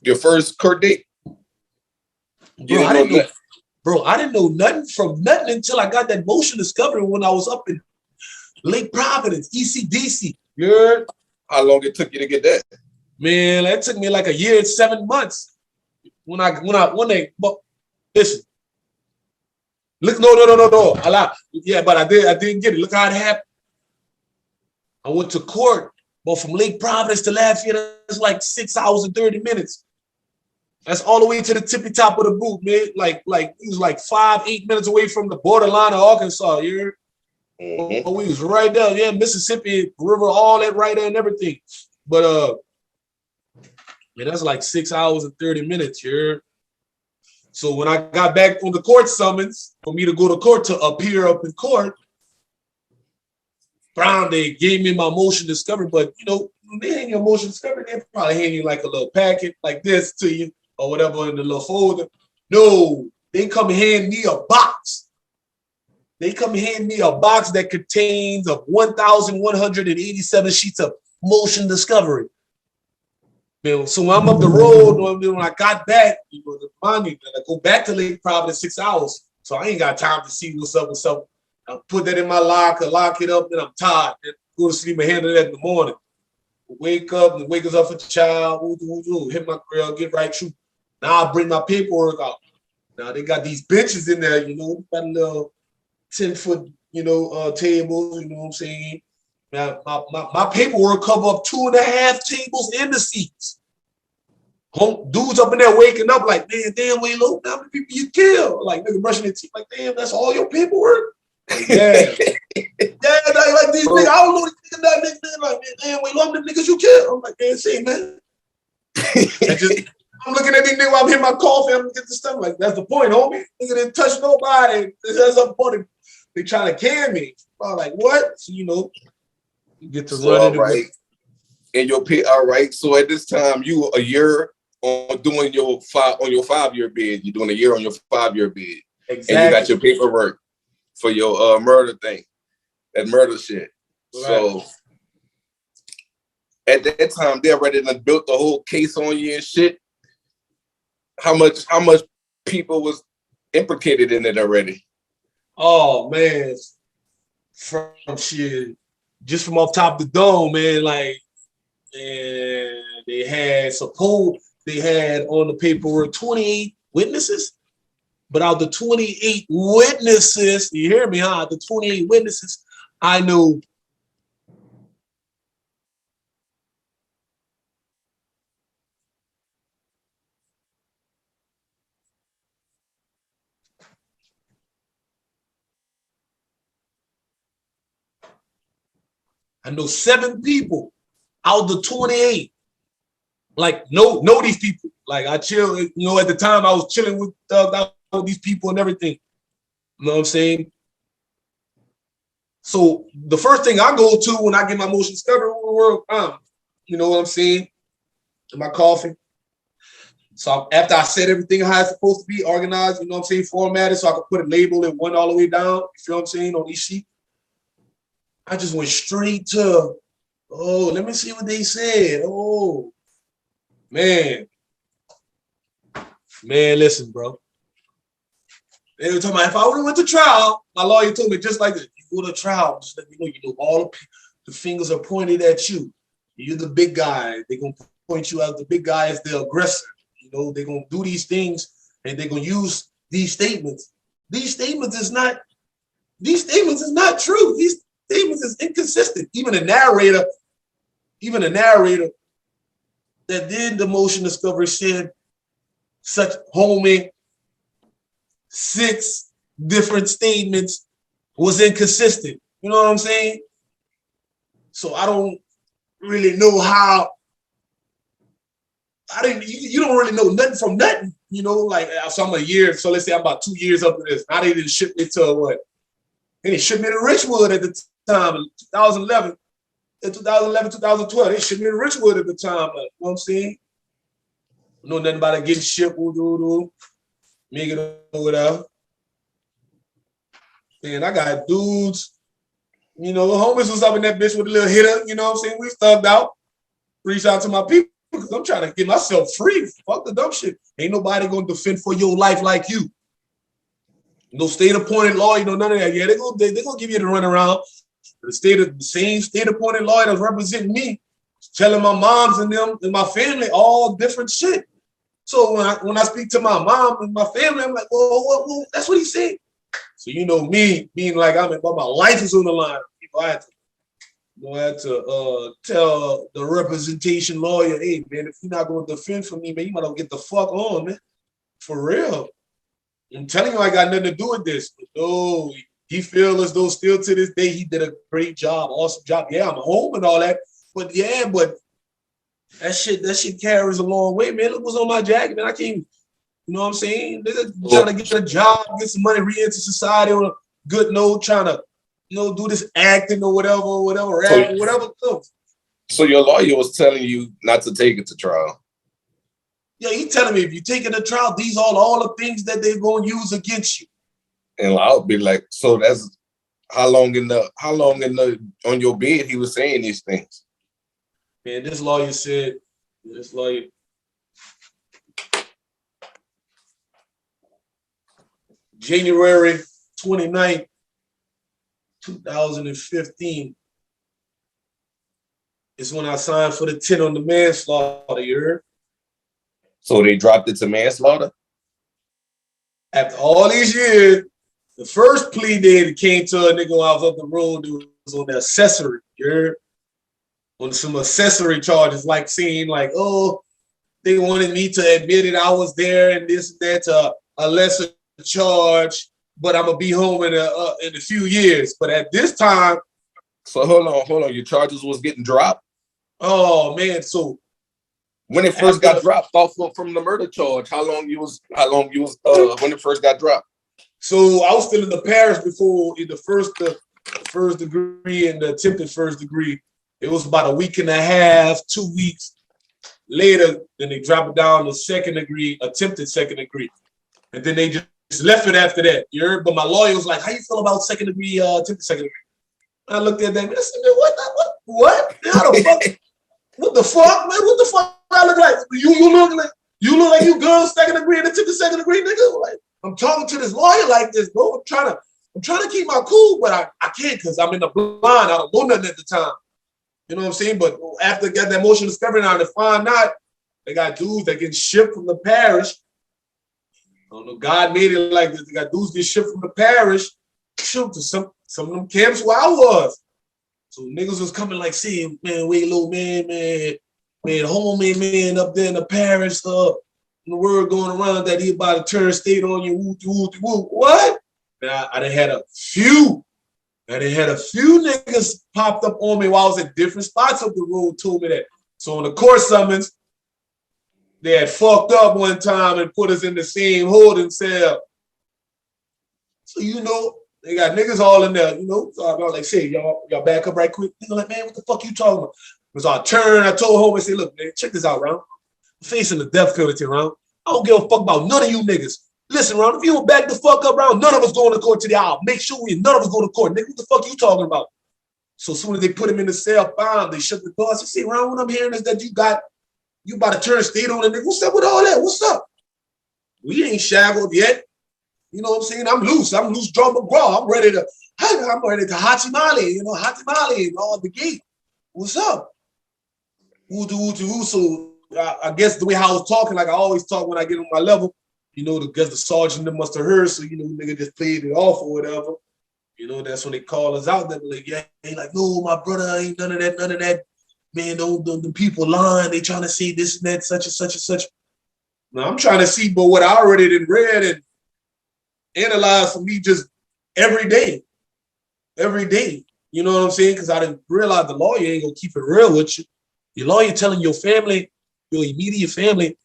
Speaker 3: your first court date?
Speaker 1: I didn't know nothing from nothing until I got that motion discovery when I was up in Lake Providence, ECDC. You heard?
Speaker 3: How long it took you to get that?
Speaker 1: Man, that took me like a year and 7 months. When they listen. Look, no. I lied. Yeah, but I didn't get it. Look how it happened. I went to court, but from Lake Providence to Lafayette, it's like 6 hours and 30 minutes. That's all the way to the tippy top of the boot, man. Like it was like 5-8 minutes away from the borderline of Arkansas. You heard?
Speaker 3: Mm-hmm.
Speaker 1: We was right there, yeah, Mississippi River, all that right there and everything. But man, that's like 6 hours and 30 minutes, you heard? So when I got back on the court summons for me to go to court to appear up in court, Brown, they gave me my motion discovery, but you know, when they hand you a motion discovery, they probably hand you like a little packet like this to you or whatever in the little folder. No, they come hand me a box. They come hand me a box that contains of 1,187 sheets of motion discovery. So when I'm up the road, when I got back, you know, remind me that I go back to Lake Providence 6 hours. So I ain't got time to see what's up. I put that in my locker, lock it up, then I'm tired. Then go to sleep and handle that in the morning. Wake up and wake us up for the child. Hit my girl, get right through. Now I bring my paperwork out. Now they got these benches in there, you know, got a little 10-foot, you know, tables, you know what I'm saying? Now, my paperwork cover up 2.5 tables in the seats. Dudes up in there waking up like, man, damn, way low. How many people you kill? Like, nigga brushing their teeth like, damn, that's all your paperwork? Like, yeah. Like these niggas, I don't know these niggas that niggas like, man, damn, way low, them niggas you kill. I'm like, man, see, man. I'm looking at these niggas while I'm hitting my coffee, I'm getting the stuff like, that's the point, homie. Nigga didn't touch nobody. That's the point. They trying to can me. I'm like, what? So, you know, you get to run it.
Speaker 3: Right. And your pay, all right. So at this time, you a year on doing your 5-year bid. You're doing a year on your 5-year bid.
Speaker 1: Exactly.
Speaker 3: And you got your paperwork for your murder thing, that murder shit. Right. So at that time, they already done built the whole case on you and shit. How much people was implicated in it already?
Speaker 1: Oh man, from shit, just from off top of the dome, man. Like, and they had on the paperwork 28 witnesses, but out the 28 witnesses, you hear me, huh? The 28 witnesses, I knew. I know 7 people out of the 28, like know these people. Like I chill, you know, at the time I was chilling with these people and everything. You know what I'm saying? So the first thing I go to when I get my motion discovery world, you know what I'm saying? In my coffee. So after I said everything how it's supposed to be organized, you know what I'm saying, formatted, so I could put a label and one all the way down, you feel what I'm saying, on each sheet. I just went straight to, oh, let me see what they said. Oh, man. Man, listen, bro. They were talking about if I would have went to trial, my lawyer told me just like this, you go to trial, just let me know, you know, all the fingers are pointed at you. You're the big guy. They're going to point you out. The big guy is the aggressor. You know, they're going to do these things and they're going to use these statements. These statements is not true. These statements is inconsistent. Even a narrator that did the motion discovery said such homing 6 different statements was inconsistent. You know what I'm saying? So I don't really know how. You don't really know nothing from nothing. You know, like so I'm a year. So let's say I'm about 2 years up to this. Now they didn't ship me to what? They didn't ship me to Richwood at the time, 2011. In 2011, 2012, they shipped me to Richwood at the time. Like, you know what I'm saying? Know nothing about it getting shipped, make it over there. And I got dudes, you know, homies was up in that bitch with a little hitter, you know what I'm saying? We thugged out. Reached out to my people because I'm trying to get myself free. Fuck the dumb shit. Ain't nobody gonna defend for your life like you. No state appointed lawyer, you know, none of that. Yeah, they're gonna give you the runaround. The same state appointed lawyer that's representing me, telling my moms and them and my family all different shit. So when I speak to my mom and my family, I'm like, whoa, that's what he said. So you know me being like my life is on the line. I had to tell the representation lawyer, hey man, if you're not going to defend for me, man, you might as well get the fuck on, man. For real. I'm telling you, I got nothing to do with this. But no, he feels as though still to this day he did a great job, awesome job. Yeah, I'm home and all that. But that shit carries a long way, man. Look what's on my jacket, man. I can't. You know what I'm saying? They're trying to get a job, get some money, re-enter society on a good note, trying to, you know, do this acting or whatever, rap, or whatever comes.
Speaker 3: So your lawyer was telling you not to take it to trial?
Speaker 1: Yeah, he's telling me if you take it to trial, these are all the things that they're going to use against you.
Speaker 3: And I'll be like, so that's how long on your bed he was saying these things?
Speaker 1: Man, this lawyer said, January 29th, 2015 is when I signed for the 10 on the manslaughter, you heard?
Speaker 3: So they dropped it to manslaughter?
Speaker 1: After all these years, the first plea day that came to a nigga when I was up the road, it was on the accessory, you heard? On some accessory charges, like saying like, oh, they wanted me to admit it, I was there and this and that to a lesser charge, but I'm gonna be home in a few years. But at this time,
Speaker 3: so hold on, your charges was getting dropped.
Speaker 1: Oh man, so
Speaker 3: when it first got dropped off from the murder charge, how long you was when it first got dropped?
Speaker 1: So I was still in the parish before the first degree and the attempted first degree. It was about a week and a half, 2 weeks later. Then they dropped it down to second degree, attempted second degree, and then they just left it after that. You heard? But my lawyer was like, "How you feel about second degree, attempted second degree?" I looked at them and I said, "What? How the fuck? What the fuck, man? What the fuck I look like? You look like you girls second degree and attempted second degree, nigga." Like, I'm talking to this lawyer like this, bro. I'm trying to keep my cool, but I can't because I'm in the blind. I don't know nothing at the time. You know what I'm saying? But after I got that motion discovery now to find out, they got dudes that get shipped from the parish. I don't know, God made it like this. They got dudes get shipped from the parish, shoot to some of them camps where I was. So niggas was coming like saying, man, wait, little man, homie, man, up there in the parish, the word going around that he about to turn state on you, woo. What? Man, I done had a few And they had a few niggas popped up on me while I was at different spots of the road, told me that. So on the court summons, they had fucked up one time and put us in the same holding cell. So, you know, they got niggas all in there, you know. So I was like, say, y'all back up right quick. Nigga like, man, what the fuck you talking about? So I turned, I told home and said, look, man, check this out, Ron. I'm facing the death penalty, Ron. I don't give a fuck about none of you niggas. Listen, Ron, if you don't back the fuck up, Ron, none of us going to court today. I'll make sure none of us go to court. Nigga, what the fuck you talking about? So as soon as they put him in the cell, fine, they shut the door. I said, see, Ron, what I'm hearing is that you about to turn state on the nigga. What's up with all that? What's up? We ain't shackled yet. You know what I'm saying? I'm loose drum McGraw. I'm ready to Hachimali, you know, Hachimali and all the gate. What's up? So I guess the way how I was talking, like I always talk when I get on my level, you know, guess the sergeant must have heard, so you know, nigga just played it off or whatever. You know, that's when they call us out. They be like, yeah, ain't like, no, my brother ain't none of that. Man, the people lying. They trying to say this and that, such and such and such. Now I'm trying to see, but what I already did read and analyzed for me just every day. You know what I'm saying? Because I didn't realize the lawyer ain't gonna keep it real with you. Your lawyer telling your family, your immediate family,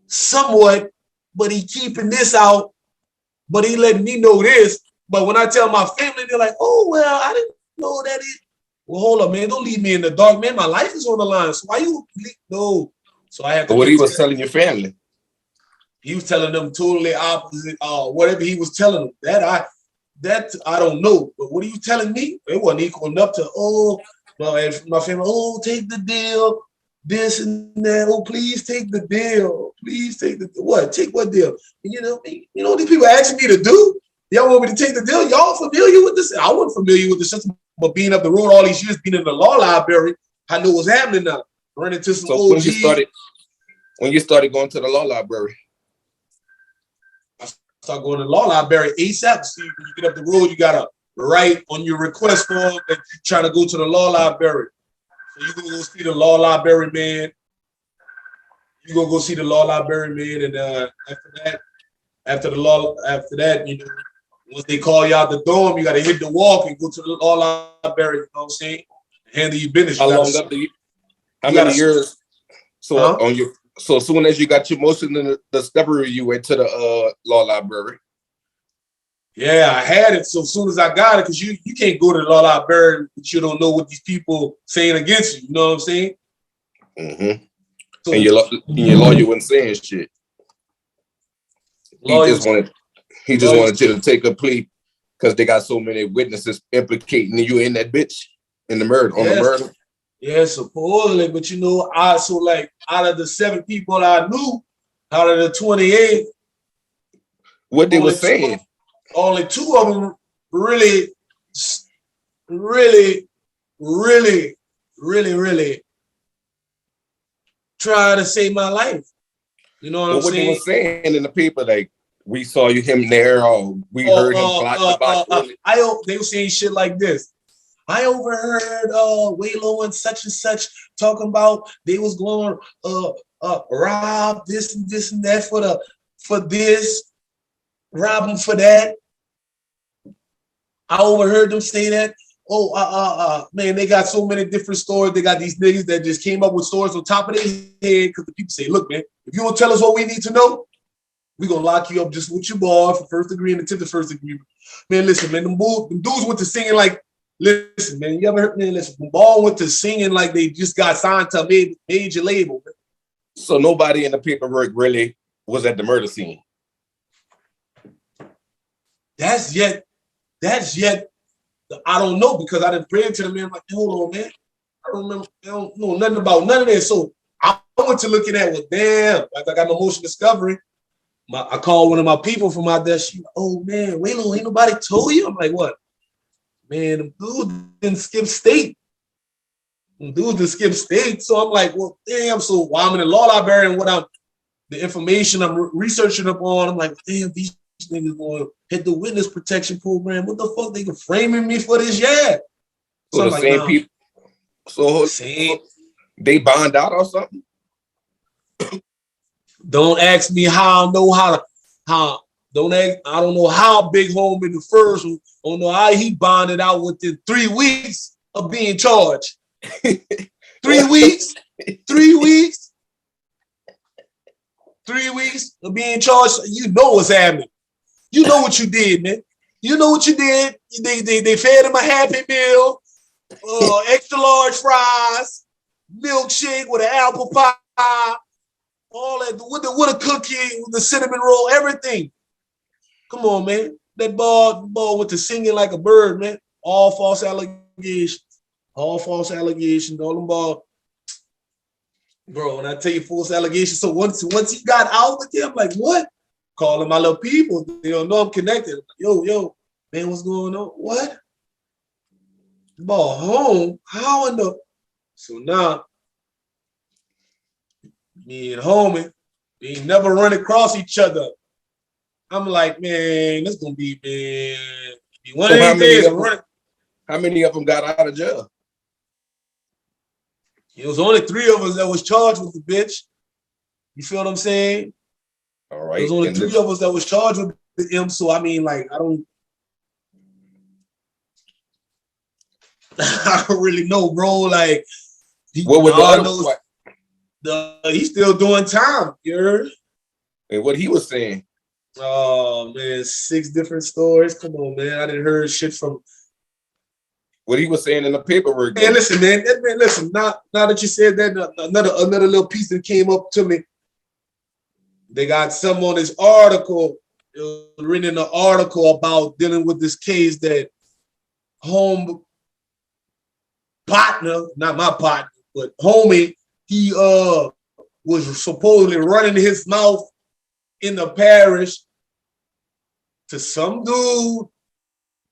Speaker 1: somewhat, but he keeping this out, but he letting me know this. But when I tell my family, they're like, oh, well, I didn't know that. Well, hold up, man. Don't leave me in the dark, man. My life is on the line. So why you no? So I have to.
Speaker 3: What he was telling your family?
Speaker 1: He was telling them totally opposite. Whatever he was telling them, that I don't know. But what are you telling me? It wasn't equal up to my family. Take the deal. This and that. Oh, please take the deal. Please take the what? Take what deal? And you know these people asking me to do. Y'all want me to take the deal? Y'all familiar with this? I wasn't familiar with the system, but being up the road all these years, being in the law library, I know what's happening now. Running into some OGs.
Speaker 3: When you started going to the law library,
Speaker 1: I started going to the law library ASAP. See, when you get up the road, you gotta write on your request form that you're trying to go to the law library. So you can go see the law library man. You gonna go see the law library man, and after that, you know. Once they call you out the dorm, you got to hit the walk and go to the law library. You know what I'm saying? Handle your business.
Speaker 3: How many years? So so as soon as you got your motion in the discovery, you went to the law library.
Speaker 1: Yeah, I had it. So as soon as I got it, because you can't go to the law library, but you don't know what these people saying against you. You know what I'm saying?
Speaker 3: Mm-hmm. So, and your lawyer wasn't saying shit. He just wanted you to take a plea because they got so many witnesses implicating you in that bitch in the murder, on the murder.
Speaker 1: Yeah, supposedly, but you know, out of the 7 people I knew, out of the 28,
Speaker 3: what they were saying,
Speaker 1: only 2 of them really try to save my life. You know what I'm saying?
Speaker 3: What they were saying in the paper, like, we saw him there, or we heard him block.
Speaker 1: They were saying shit like this. I overheard Waylo and such talking about they was going rob this and that for this, rob them for that. I overheard them say that. Man, they got so many different stories. They got these niggas that just came up with stories on top of their head because the people say, look, man, if you don't tell us what we need to know, we're going to lock you up just with your bar for first degree and attempted first degree. Man, listen, man, them dudes went to singing like, listen, man, you ever heard, man, listen, the ball went to singing like they just got signed to a major label. Man.
Speaker 3: So nobody in the paperwork really was at the murder scene?
Speaker 1: That's yet, I don't know because I didn't bring it to the man. I'm like, hold on, man. I don't know nothing about none of that. So I went to looking at, well, damn, like I got no motion discovery. I called one of my people from out there. She, oh man, Waylo, ain't nobody told you? I'm like, what? Man, them dudes didn't skip state. So I'm like, well, damn. So while I'm in the law library and the information I'm researching upon, I'm like, damn, these niggas going to hit the witness protection program. What the fuck? They framing me for this? Yeah.
Speaker 3: So the same people. So they bond out or something?
Speaker 1: Don't ask me how I know how Don't ask, I don't know how Big Home in the first one. I don't know how he bonded out within 3 weeks of being charged. 3 weeks? 3 weeks? 3 weeks of being charged. You know what's happening. You know what you did, man. You know what you did. They fed him a Happy Meal, extra large fries, milkshake with an apple pie, all that with a cookie, with the cinnamon roll, everything. Come on, man. That ball went to singing like a bird, man. All false allegations. All false allegations. All them ball. Bro, when I tell you false allegations, so once he got out with them, like, what? Calling my little people. They don't know I'm connected. Yo, man, what's going on? What? Ball home? How in the... So now, me and homie, we ain't never run across each other. I'm like, man, this gonna be, man. One of these days,
Speaker 3: how many of them got out of jail?
Speaker 1: It was only 3 of us that was charged with the bitch. You feel what I'm saying?
Speaker 3: All right.
Speaker 1: There was only 3 of us that was charged with the M. So I mean, like, I don't really know, bro. Like,
Speaker 3: what was
Speaker 1: he's still doing time. You heard?
Speaker 3: And what he was saying?
Speaker 1: Oh man, 6 different stories. Come on, man. I didn't heard shit from
Speaker 3: what he was saying in the paperwork.
Speaker 1: Hey, listen, man. Listen. Now that you said that, another little piece that came up to me. They got some on this article, written in an article about dealing with this case that home partner, not my partner, but homie, he was supposedly running his mouth in the parish to some dude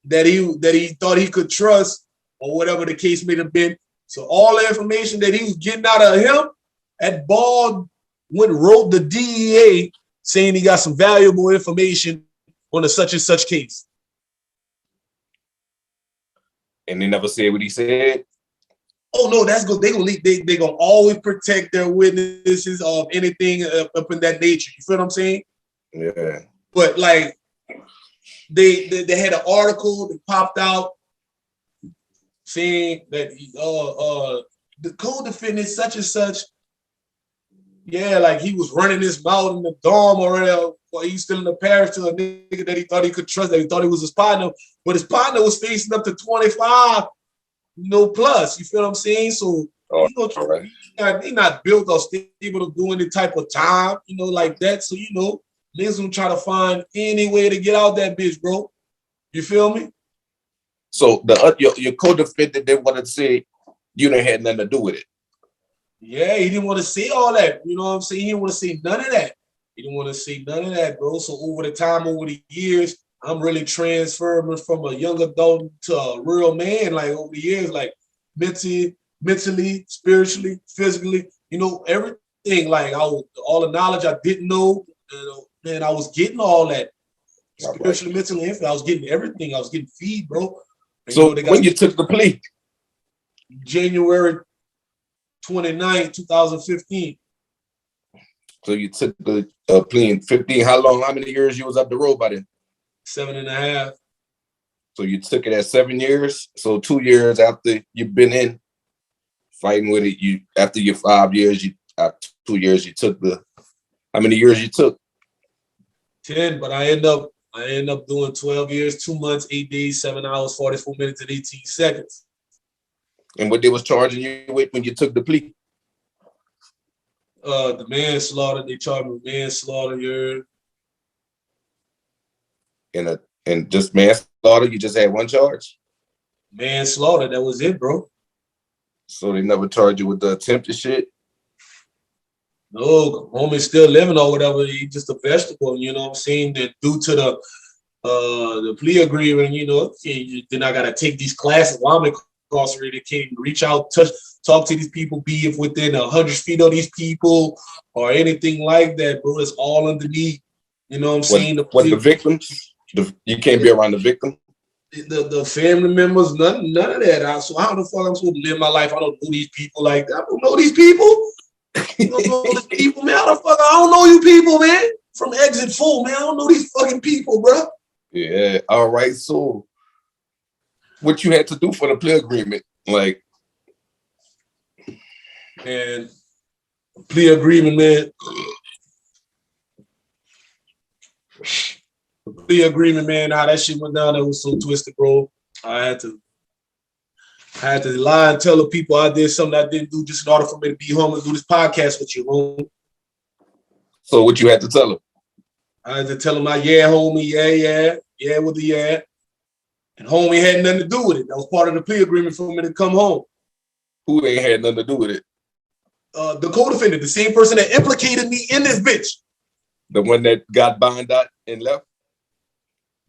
Speaker 1: that he thought he could trust, or whatever the case may have been. So all the information that he was getting out of him, that ball wrote the DEA saying he got some valuable information on a such and such case.
Speaker 3: And they never said what he said.
Speaker 1: Oh no, that's good. They gonna always protect their witnesses of anything up in that nature. You feel what I'm saying?
Speaker 3: Yeah.
Speaker 1: But like, they had an article that popped out saying that the co-defendant such and such, yeah, like he was running his mouth in the dorm or he's still in the parish to a nigga that he thought he could trust, that he thought he was his partner, but his partner was facing up to 25, plus. You feel what I'm saying? So he's not built or stable to do any type of time, like that. So niggas gonna try to find any way to get out that bitch, bro. You feel me?
Speaker 3: So your co-defendant didn't want to say you didn't have nothing to do with it.
Speaker 1: Yeah, he didn't want to say all that. You know what I'm saying? He didn't want to say none of that. He didn't want to say none of that, bro. So over the years, I'm really transferring from a young adult to a real man. Like over the years, like mentally, spiritually, physically, everything. Like all the knowledge I didn't know, man, I was getting all that. Spiritually, mentally, I was getting everything. I was getting feed, bro. And,
Speaker 3: so when you took the plea?
Speaker 1: January 29, 2015.
Speaker 3: So you took the plea in 15. How many years you was up the road by then?
Speaker 1: 7.5.
Speaker 3: So you took it at 7 years. So 2 years after you've been in fighting with it, after your 5 years, 2 years you took how many years you took?
Speaker 1: 10, but I end up doing 12 years, 2 months, 8 days, 7 hours, 44 minutes, and 18 seconds.
Speaker 3: And what they was charging you with when you took the plea?
Speaker 1: The manslaughter. They charged me with manslaughter.
Speaker 3: And just manslaughter, you just had one charge?
Speaker 1: Manslaughter, that was it, bro.
Speaker 3: So they never charged you with the attempted shit?
Speaker 1: No, homie's still living or whatever. He's just a vegetable, you know what I'm saying? That due to the plea agreement, then I gotta take these classes while I'm incarcerated. Can't reach out, talk to these people, be if within 100 feet of these people or anything like that, bro. It's all underneath. You know what I'm saying?
Speaker 3: The victims? You can't be around the victim?
Speaker 1: The family members, none of that. So how the fuck I'm supposed to live my life? I don't know these people like that. I don't know these people. You don't know these people, man. How the fuck I don't know you people, man? from exit 4, man. I don't know these fucking people, bro.
Speaker 3: Yeah. All right. So, what you had to do for the plea agreement? Like,
Speaker 1: And plea agreement, man. The plea agreement, man. How that shit went down, that was so twisted, bro. I had to lie and tell the people I did something I didn't do just in order for me to be home and do this podcast with you, homie.
Speaker 3: so what you had to tell them?
Speaker 1: I had to tell him, homie, yeah, with the yeah. And homie had nothing to do with it. That was part of the plea agreement for me to come home.
Speaker 3: Who ain't had nothing to do with it?
Speaker 1: The co-defendant, the same person that implicated me in this bitch.
Speaker 3: The one that got bound out and left?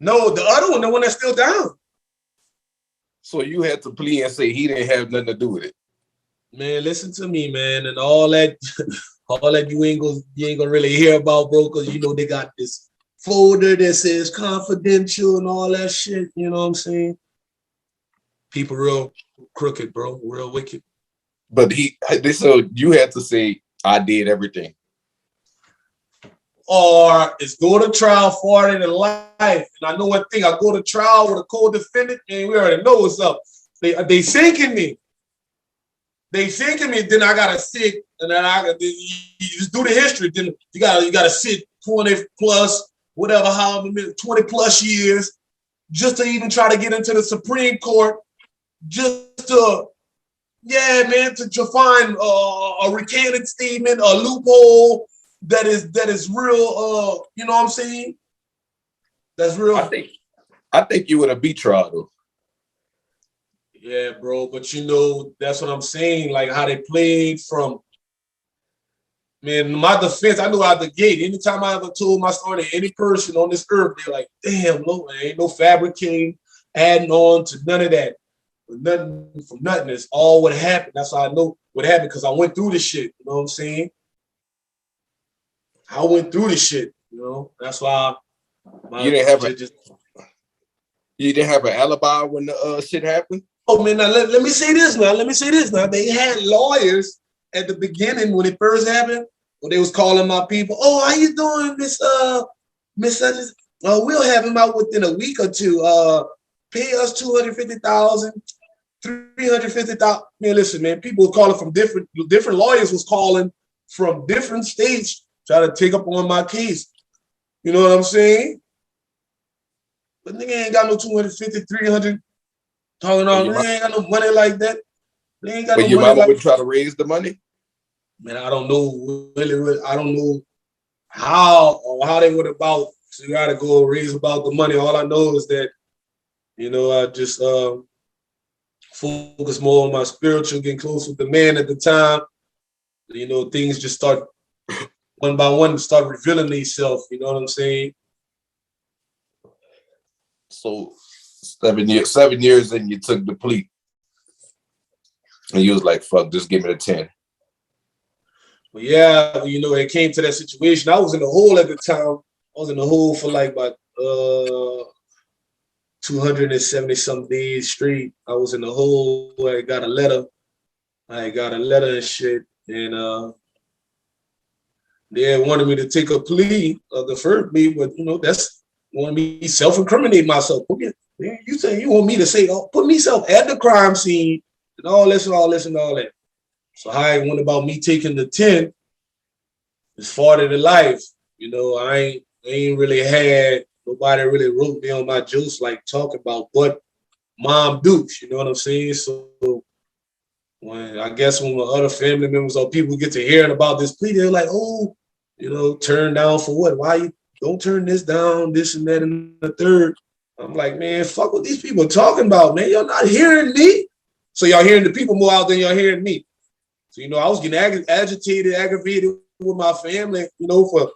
Speaker 1: No, the other one, the one that's still down.
Speaker 3: So you had to plea and say he didn't have nothing to do with it.
Speaker 1: Man, listen to me, man, and all that you ain't gonna really hear about, bro, because you know they got this folder that says confidential and all that shit. You know what I'm saying? People real crooked, bro, real wicked.
Speaker 3: But so you had to say I did everything.
Speaker 1: Or it's go to trial for it in life. And I know one thing, I go to trial with a co-defendant, and we already know what's up. They sinking me. Then I gotta sit, and then you just do the history. Then you gotta sit 20 plus, whatever, how many 20 plus years, just to even try to get into the Supreme Court, just to, yeah, man, to find a recanted statement, a loophole that is real. You know what I'm saying? That's real.
Speaker 3: I think you would have beat trial though.
Speaker 1: Yeah, bro, but you know, that's what I'm saying. Like how they played from, man, my defense, I knew out the gate. Anytime I ever told my story to any person on this earth, they're like, damn, no, there ain't no fabricating, adding on to none of that. Nothing from nothing. It's all what happened. That's how I know what happened because I went through this shit. You know what I'm saying? I went through this shit. You know, that's why
Speaker 3: you didn't have an alibi when the shit happened.
Speaker 1: Oh man, now let me say this now. They had lawyers at the beginning when it first happened, when they was calling my people. Oh, how you doing, Miss? We'll have him out within a week or two. Pay us $250,000, $350,000. Man, listen, man. People were calling from different lawyers was calling from different states trying to take up on my case. You know what I'm saying? But nigga ain't got no 250, 300. Talking on, they ain't got no money like that. They ain't got no money. But
Speaker 3: your mama would try to raise the money?
Speaker 1: Man, I don't know. Really, I don't know how they would about. So you got to go raise about the money. All I know is that, you know, I just focus more on my spiritual, getting close with the man at the time. You know, things just start one by one start revealing themselves. You know what I'm saying?
Speaker 3: So 7 years and you took the plea. And you was like, fuck, just give me the 10.
Speaker 1: Well, yeah, you know, it came to that situation. I was in the hole at the time. I was in the hole for like about 270 some days straight. I was in the hole. I got a letter and shit. And they wanted me to take a plea, the first plea, but you know, that's wanted me to self-incriminate myself. You say you want me to say, oh, put myself at the crime scene and all this and all this and all that. So how I went about me taking the 10 is farther to life. You know, I ain't really had nobody really wrote me on my juice like talking about but Mom Dukes, you know what I'm saying? So when my other family members or people get to hearing about this plea, they're like, oh, you know, turn down for what? Why you don't turn this down, this and that and the third? I'm like, man, fuck what these people talking about, man. Y'all not hearing me. So y'all hearing the people more out than y'all hearing me. So, you know, I was getting agitated, aggravated with my family, you know, for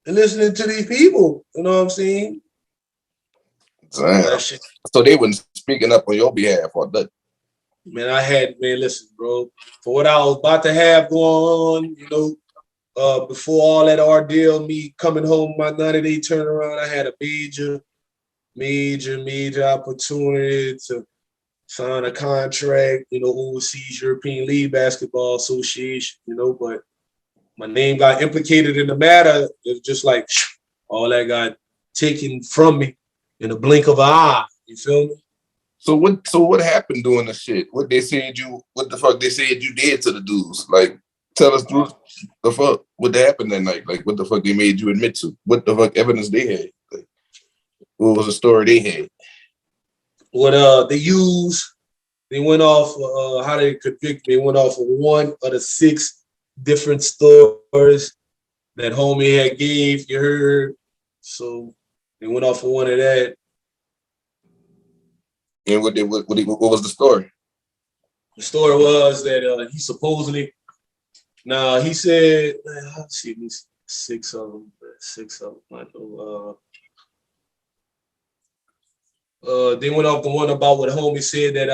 Speaker 1: listening to these people. You know what I'm saying?
Speaker 3: Damn. So they weren't speaking up on your behalf or nothing.
Speaker 1: Man, listen, bro. For what I was about to have going on, you know, before all that ordeal, me coming home, my 90-day turnaround, I had a major opportunity to sign a contract, you know, overseas European League Basketball Association, you know, but my name got implicated in the matter. It's just like all that got taken from me in a blink of an eye. You feel me?
Speaker 3: So what happened doing the shit? What the fuck they said you did to the dudes? Like, tell us through the fuck what happened that night. Like, what the fuck they made you admit to? What the fuck evidence they had? Like, what was the story they had?
Speaker 1: What they went off how they convict me. They went off of one of the 6 different stories that homie had gave, you heard. So they went off of one of that.
Speaker 3: And what was the story?
Speaker 1: The story was that he supposedly, he said, let's see, these 6 of them. I know. They went off the one about what homie said that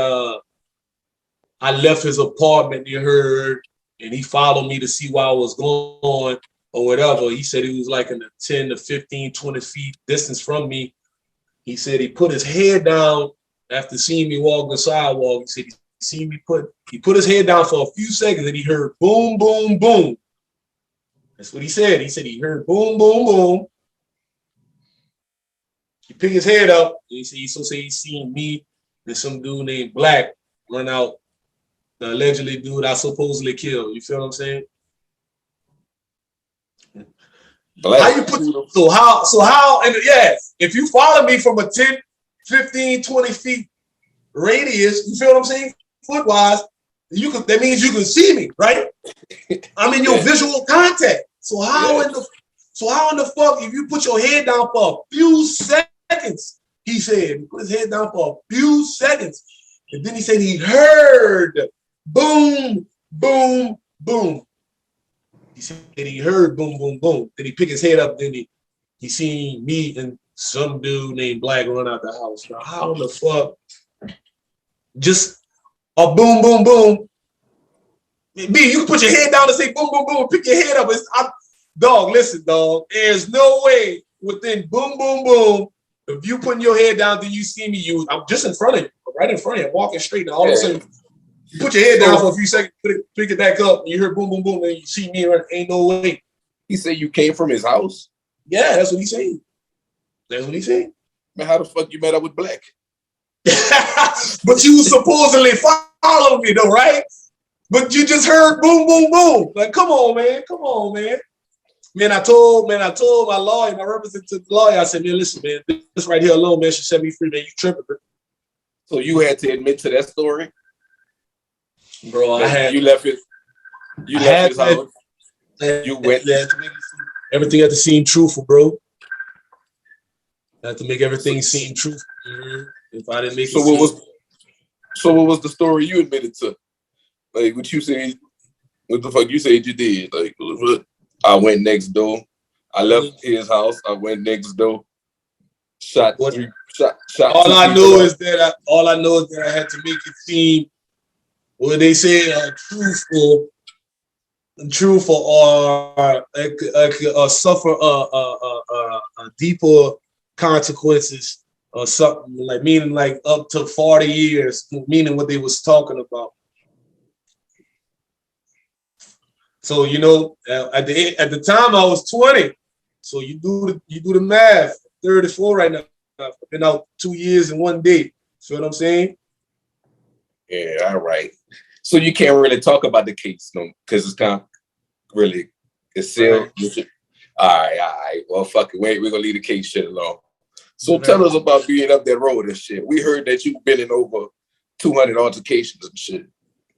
Speaker 1: I left his apartment, you heard, and he followed me to see where I was going or whatever. He said he was like in the 10 to 15, 20 feet distance from me. He said he put his head down after seeing me walk the sidewalk. He said he put his head down for a few seconds and he heard boom, boom, boom. That's what he said. He said he heard boom, boom, boom. He picked his head up and he seen me and some dude named Black run out. The allegedly dude I supposedly killed. You feel what I'm saying?
Speaker 3: Black.
Speaker 1: How you put and if you follow me from a 10, 15, 20 feet radius, you feel what I'm saying? Foot-wise, that means you can see me, right? I'm in your visual contact. So how in the fuck if you put your head down for a few seconds, he said, he put his head down for a few seconds. And then he said he heard boom, boom, boom. He said he heard boom, boom, boom. Then he picked his head up. Then he seen me and some dude named Black run out the house. Now, how in the fuck? Just a boom, boom, boom. B, you can put your head down and say boom, boom, boom, and pick your head up. Dog, listen, dog. There's no way within boom, boom, boom. If you putting your head down, then you see me. I'm just in front of you, right in front of you, walking straight. And all of a sudden, you put your head down for a few seconds, pick it back up, and you hear boom, boom, boom, and you see me. Ain't no way.
Speaker 3: He said you came from his house?
Speaker 1: Yeah, that's what he said. That's what he said.
Speaker 3: Man, how the fuck you met up with Black?
Speaker 1: But you supposedly followed me though, right? But you just heard boom, boom, boom. Like, come on, man. Man, I told my lawyer, my representative lawyer, I said, man, listen, man, this right here alone, man, should set me free, man. You tripping, bro.
Speaker 3: So you had to admit to that story?
Speaker 1: Bro,
Speaker 3: you left his house. You went there.
Speaker 1: Everything had to seem truthful, bro. I had to make everything seem truthful. If I didn't make
Speaker 3: so what was the story you admitted to? Like what you said, what the fuck you said you did? Like I went next door. I left his house. I went next door. Shot.
Speaker 1: All I know is that I had to make it seem what they say truthful or suffer deeper consequences or something like meaning like up to 40 years, meaning what they was talking about. So at the time I was 20. So you do the math. 34 right now. I've been out 2 years and 1 day. See what I'm saying?
Speaker 3: Yeah, all right. So you can't really talk about the case, no, because it's kind of really it's still. Right. All right. Well, fuck it. We're gonna leave the case shit alone. So tell us about being up that road and shit. We heard that you've been in over 200 altercations and shit.